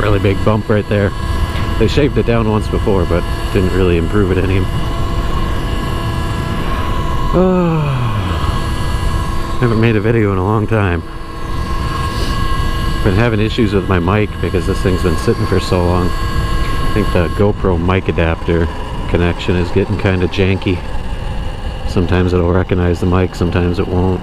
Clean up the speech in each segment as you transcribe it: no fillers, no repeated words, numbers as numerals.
really big bump right there. They shaved it down once before, but didn't really improve it any. Haven't made a video in a long time. Been having issues with my mic because this thing's been sitting for so long. I think the GoPro mic adapter connection is getting kind of janky. Sometimes it'll recognize the mic, sometimes it won't.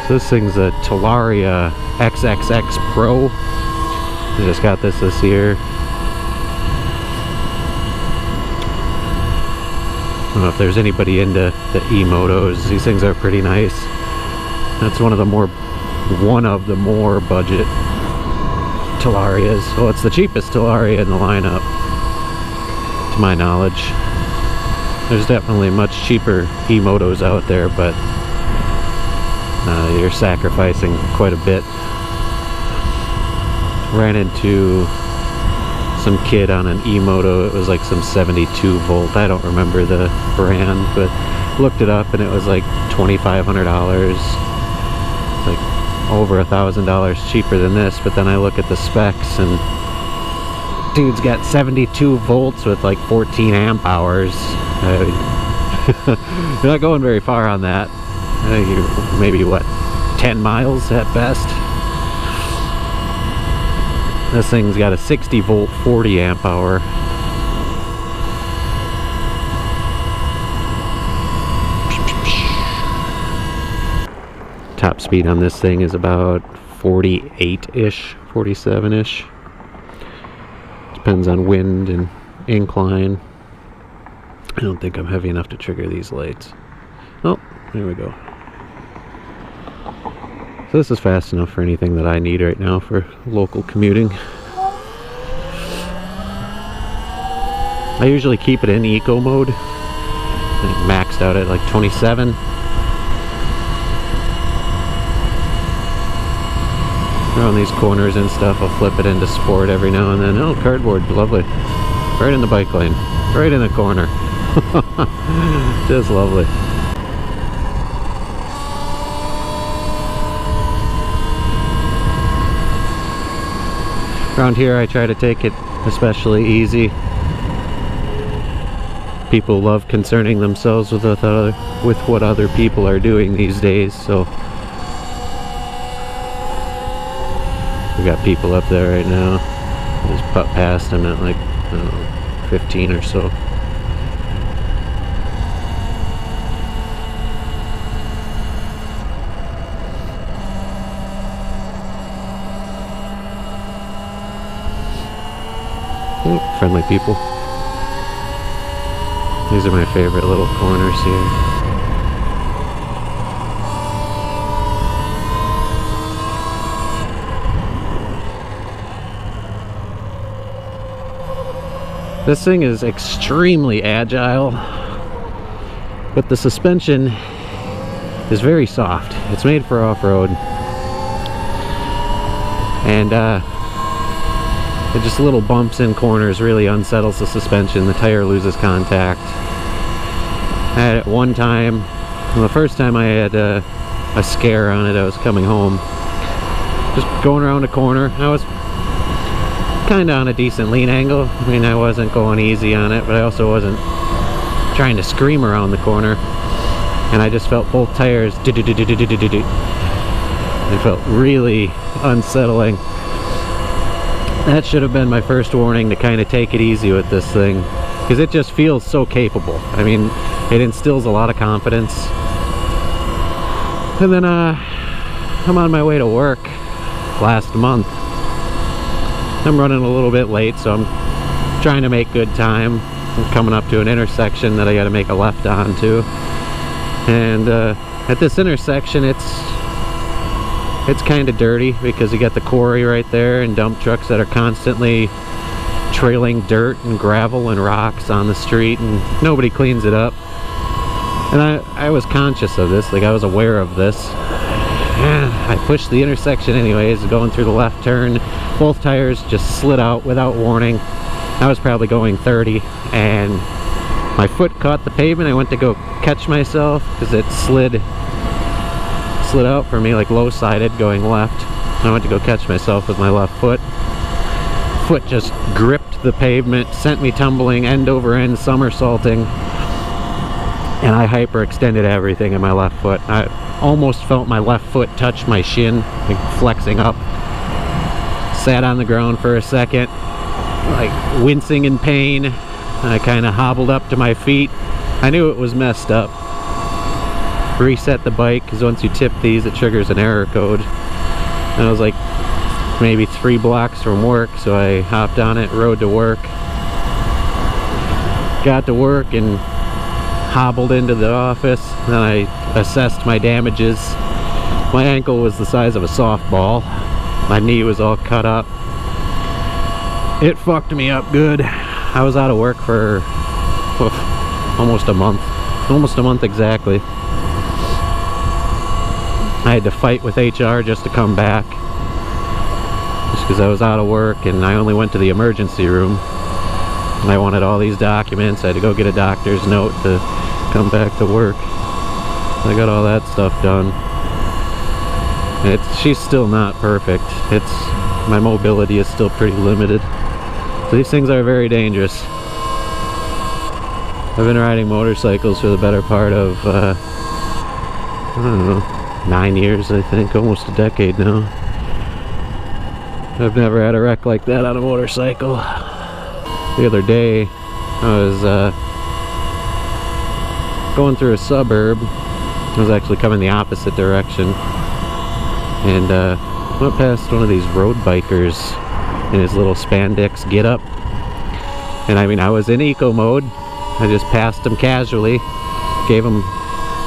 So this thing's a Talaria XXx Pro. I just got this year. I don't know if there's anybody into the e-motos. These things are pretty nice. That's one of the more budget Talarias. Well, it's the cheapest Talaria in the lineup, to my knowledge. There's definitely much cheaper e-motos out there, but you're sacrificing quite a bit. Ran into some kid on an e-moto. It was like some 72 volt. I don't remember the brand, but looked it up and it was like $2,500. Like over $1,000 cheaper than this. But then I look at the specs and dude's got 72 volts with like 14 amp hours. You're not going very far on that. I think you're maybe what, 10 miles at best. This thing's got a 60 volt 40 amp hour. Top speed on this thing is about 48-ish, 47-ish. Depends on wind and incline. I don't think I'm heavy enough to trigger these lights. Oh, there we go. So this is fast enough for anything that I need right now for local commuting. I usually keep it in eco mode. I think maxed out at like 27. Around these corners and stuff, I'll flip it into sport every now and then. Oh, cardboard, lovely. Right in the bike lane, right in the corner. Just lovely. Around here I try to take it especially easy. People love concerning themselves with what other people are doing these days, so we got people up there right now. Just putt past them at like, I don't know, 15 or so. Friendly people. These are my favorite little corners here. This thing is extremely agile, but the suspension is very soft. It's made for off-road, and just little bumps in corners really unsettles the suspension. The tire loses contact. I had it one time. Well, the first time I had a scare on it, I was coming home, just going around a corner. I was kind of on a decent lean angle. I mean, I wasn't going easy on it, but I also wasn't trying to scream around the corner. And I just felt both tires it felt really unsettling. That should have been my first warning to kind of take it easy with this thing, because it just feels so capable. I mean, it instills a lot of confidence. And then I'm on my way to work last month. I'm running a little bit late, so I'm trying to make good time. I'm coming up to an intersection that I got to make a left onto, and at this intersection it's kind of dirty because you got the quarry right there and dump trucks that are constantly trailing dirt and gravel and rocks on the street, and nobody cleans it up. And I was conscious of this, like I was aware of this. I pushed the intersection anyways, going through the left turn. Both tires just slid out without warning. I was probably going 30, and My foot caught the pavement. I went to go catch myself because it slid out for me, like low-sided going left. I went to go catch myself with my left foot. Foot just gripped the pavement, sent me tumbling end over end, somersaulting, and I hyperextended everything in my left foot. I almost felt my left foot touch my shin, like flexing up. Sat on the ground for a second, like wincing in pain. I kind of hobbled up to my feet. I knew it was messed up. Reset the bike, because once you tip these, it triggers an error code. And I was like maybe 3 blocks from work, so I hopped on it, rode to work. Got to work and hobbled into the office. Then I assessed my damages. My ankle was the size of a softball. My knee was all cut up. It fucked me up good. I was out of work for almost a month. Almost a month exactly. I had to fight with HR just to come back. Just because I was out of work and I only went to the emergency room. I wanted all these documents. I had to go get a doctor's note to come back to work. I got all that stuff done. She's still not perfect. My mobility is still pretty limited. So these things are very dangerous. I've been riding motorcycles for the better part of, I don't know, 9 years, I think, almost a decade now. I've never had a wreck like that on a motorcycle. The other day, I was going through a suburb. I was actually coming the opposite direction, and went past one of these road bikers in his little spandex get-up. And I mean, I was in eco mode. I just passed him casually, gave him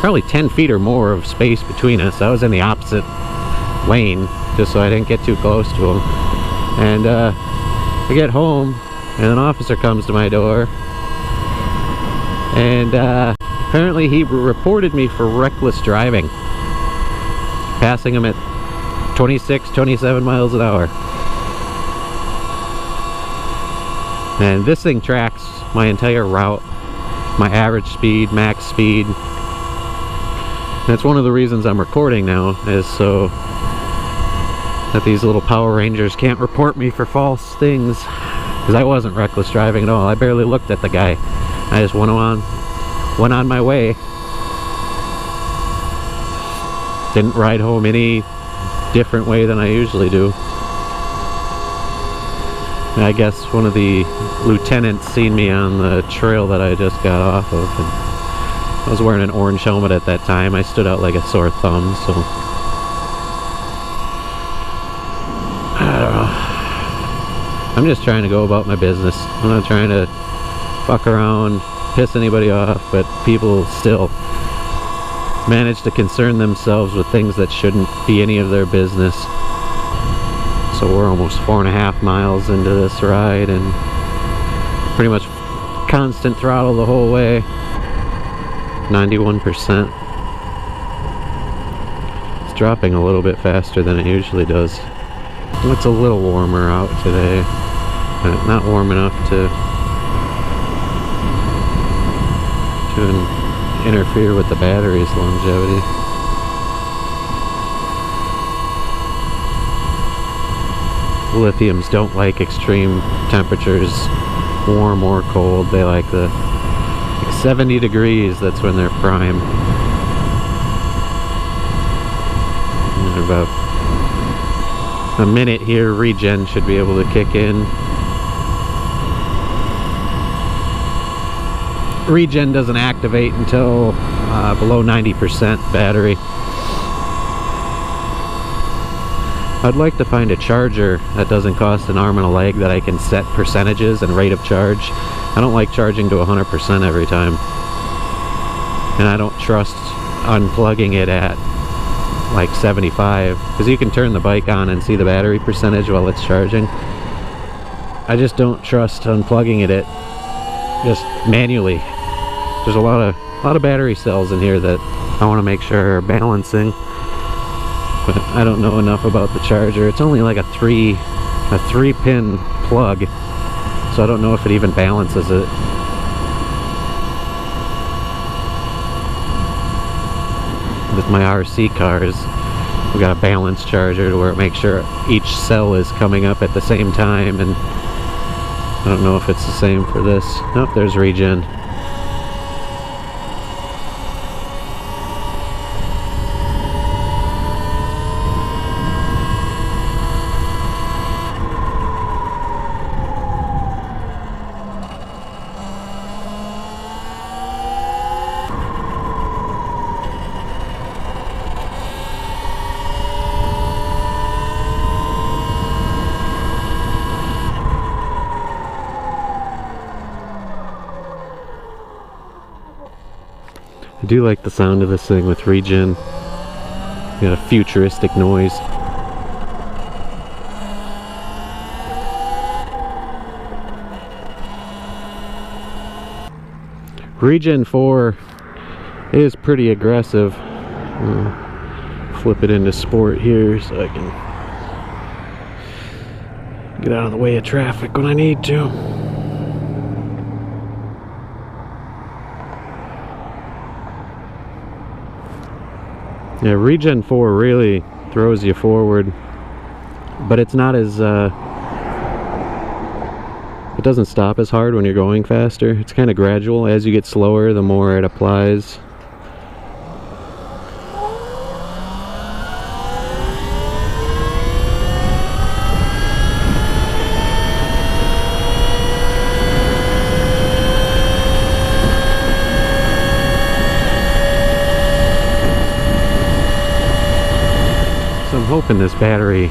probably 10 feet or more of space between us. I was in the opposite lane just so I didn't get too close to him. And I get home and an officer comes to my door, and apparently he reported me for reckless driving, passing him at 26, 27 miles an hour. And this thing tracks my entire route, my average speed, max speed. That's one of the reasons I'm recording now, is so that these little Power Rangers can't report me for false things. Because I wasn't reckless driving at all. I barely looked at the guy. I just went on my way. Didn't ride home any different way than I usually do. And I guess one of the lieutenants seen me on the trail that I just got off of. And I was wearing an orange helmet at that time. I stood out like a sore thumb, so I don't know. I'm just trying to go about my business. I'm not trying to fuck around, piss anybody off, but people still manage to concern themselves with things that shouldn't be any of their business. So we're almost 4.5 miles into this ride, and pretty much constant throttle the whole way. 91%. It's dropping a little bit faster than it usually does. It's a little warmer out today, but not warm enough to interfere with the battery's longevity. Lithiums don't like extreme temperatures, warm or cold. They like the 70 degrees, that's when they're prime. And about a minute here, regen should be able to kick in. Regen doesn't activate until below 90% battery. I'd like to find a charger that doesn't cost an arm and a leg, that I can set percentages and rate of charge. I don't like charging to 100% every time. And I don't trust unplugging it at like 75, because you can turn the bike on and see the battery percentage while it's charging. I just don't trust unplugging it at just manually. There's a lot of battery cells in here that I want to make sure are balancing. But I don't know enough about the charger. It's only like a 3-pin plug, so I don't know if it even balances it. with my RC cars, we got a balance charger to where it makes sure each cell is coming up at the same time, and I don't know if it's the same for this. Nope, there's regen. I do like the sound of this thing with regen. Got a futuristic noise. Regen 4 is pretty aggressive. Flip it into sport here so I can get out of the way of traffic when I need to. Yeah, Regen 4 really throws you forward, but it's not as, it doesn't stop as hard when you're going faster. It's kind of gradual. As you get slower, the more it applies. So I'm hoping this battery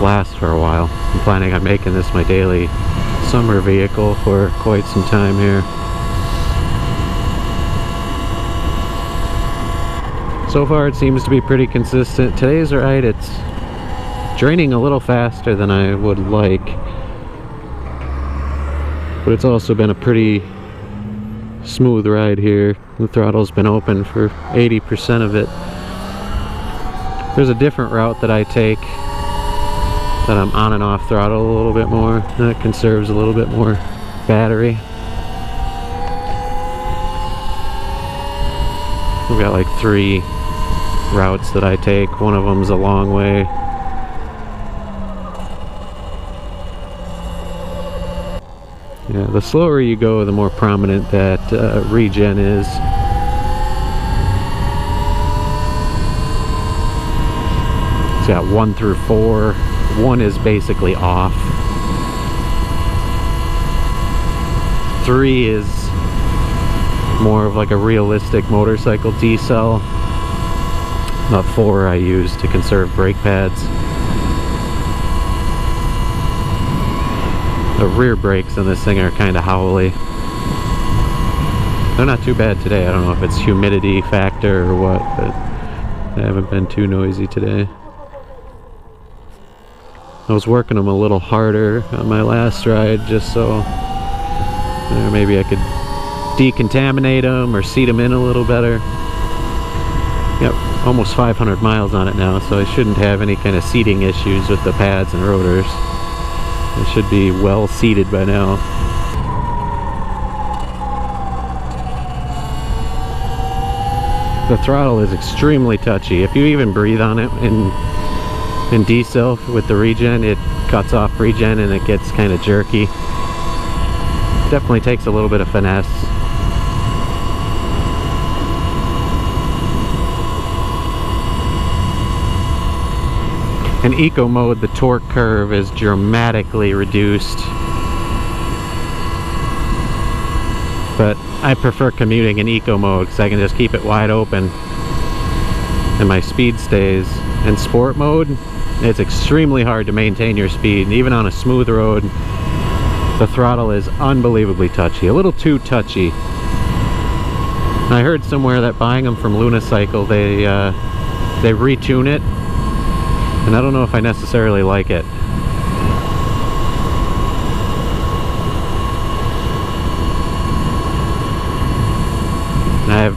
lasts for a while. I'm planning on making this my daily summer vehicle for quite some time here. So far it seems to be pretty consistent. Today's ride, it's draining a little faster than I would like, but it's also been a pretty smooth ride here. The throttle's been open for 80% of it. There's a different route that I take that I'm on and off throttle a little bit more. That conserves a little bit more battery. We've got like 3 routes that I take. One of them's a long way. Yeah, the slower you go, the more prominent that regen is. It's got 1 through 4. 1 is basically off. 3 is more of like a realistic motorcycle decel. About 4 I use to conserve brake pads. The rear brakes on this thing are kind of howly. They're not too bad today. I don't know if it's humidity factor or what, but they haven't been too noisy today. I was working them a little harder on my last ride just so maybe I could decontaminate them or seat them in a little better. Yep, almost 500 miles on it now, so I shouldn't have any kind of seating issues with the pads and rotors. It should be well seated by now. The throttle is extremely touchy. If you even breathe on it in decel with the regen, it cuts off regen and it gets kind of jerky. Definitely takes a little bit of finesse. In eco mode, the torque curve is dramatically reduced, but I prefer commuting in eco mode because I can just keep it wide open and my speed stays. In sport mode, it's extremely hard to maintain your speed. Even on a smooth road, the throttle is unbelievably touchy, a little too touchy. I heard somewhere that buying them from Lunicycle, they retune it, and I don't know if I necessarily like it. I've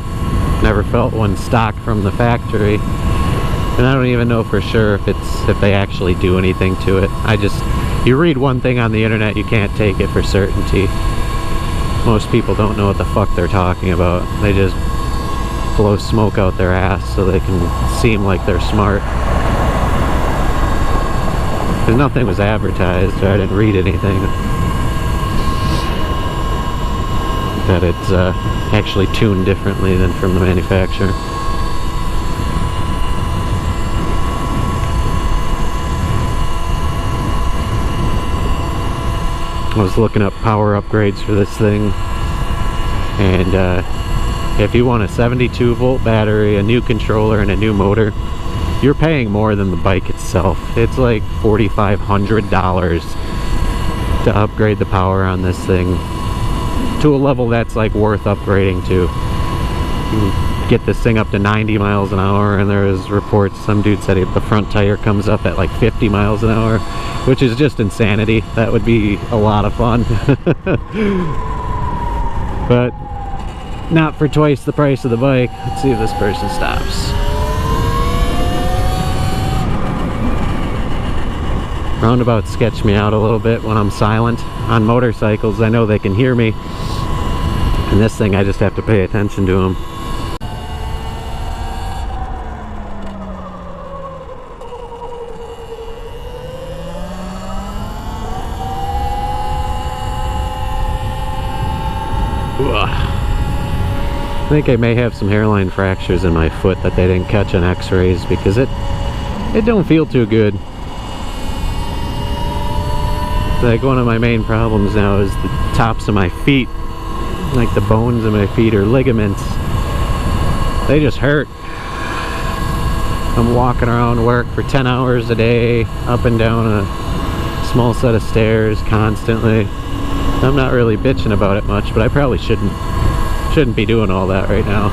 never felt one stock from the factory, and I don't even know for sure if they actually do anything to it. You read one thing on the internet, you can't take it for certainty. Most people don't know what the fuck they're talking about. They just blow smoke out their ass so they can seem like they're smart. Because nothing was advertised, or I didn't read anything that it's actually tuned differently than from the manufacturer. I was looking up power upgrades for this thing, and if you want a 72 volt battery, a new controller, and a new motor, you're paying more than the bike itself. It's like $4,500 to upgrade the power on this thing to a level that's like worth upgrading to. You can get this thing up to 90 miles an hour, and there was reports, some dude said the front tire comes up at like 50 miles an hour, which is just insanity. That would be a lot of fun. But not for twice the price of the bike. Let's see if this person stops. Roundabouts sketch me out a little bit when I'm silent. On motorcycles, I know they can hear me. And this thing, I just have to pay attention to them. I think I may have some hairline fractures in my foot that they didn't catch on x-rays, because it don't feel too good. Like, one of my main problems now is the tops of my feet. Like, the bones in my feet or ligaments, they just hurt. I'm walking around work for 10 hours a day, up and down a small set of stairs constantly. I'm not really bitching about it much, but I probably shouldn't be doing all that right now.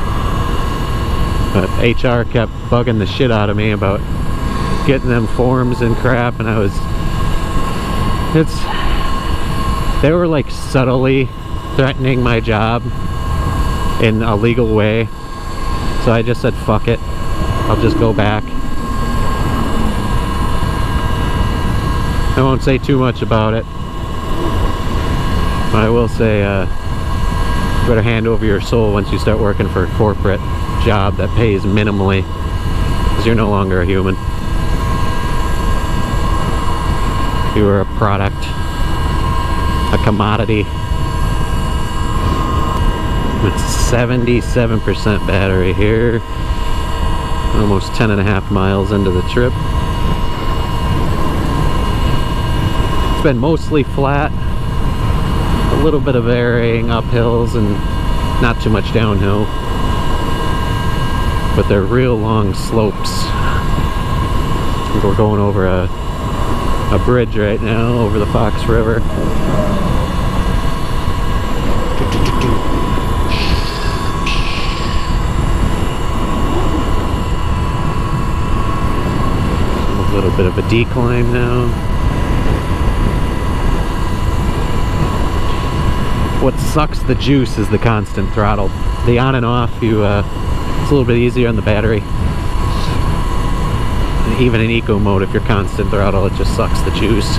But HR kept bugging the shit out of me about getting them forms and crap, and they were like subtly threatening my job in a legal way. So I just said, fuck it, I'll just go back. I won't say too much about it, but I will say, you better hand over your soul once you start working for a corporate job that pays minimally, because you're no longer a human. You are a product, a commodity. It's 77% battery here. Almost 10.5 miles into the trip. It's been mostly flat. A little bit of varying uphills and not too much downhill. But they're real long slopes. We're going over a bridge right now over the Fox River. A little bit of a decline now. What sucks the juice is the constant throttle. The on and off, it's a little bit easier on the battery. Even in eco mode, if you're constant throttle, it just sucks the juice.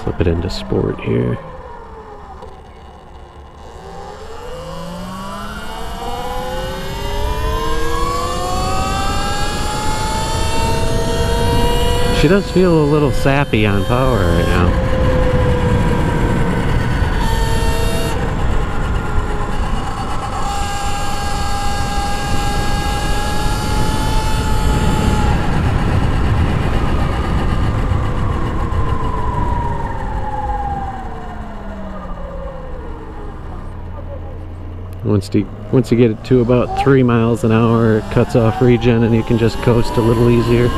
Flip it into sport here. She does feel a little sappy on power right now. Once you get it to about 3 miles an hour, it cuts off regen and you can just coast a little easier.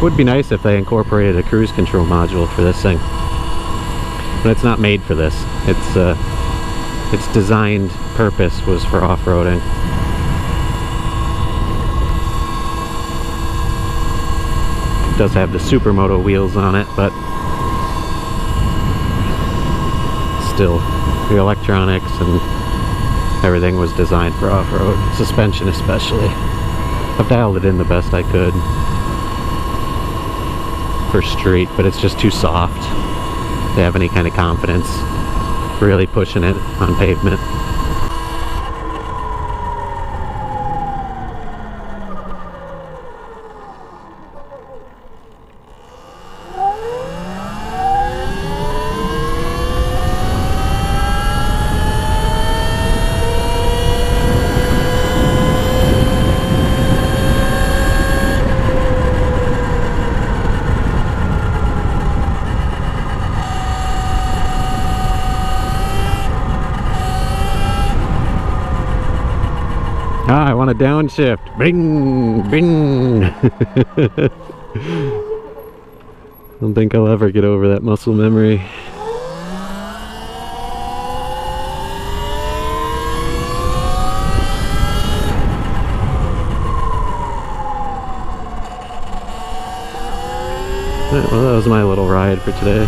Would be nice if they incorporated a cruise control module for this thing, but it's not made for this. Its designed purpose was for off-roading. It does have the supermoto wheels on it, but still, the electronics and everything was designed for off-road. Suspension especially. I've dialed it in the best I could for street, but it's just too soft to have any kind of confidence really pushing it on pavement. Ah, I want a downshift. Bing! Bing! I don't think I'll ever get over that muscle memory. Alright, well, that was my little ride for today.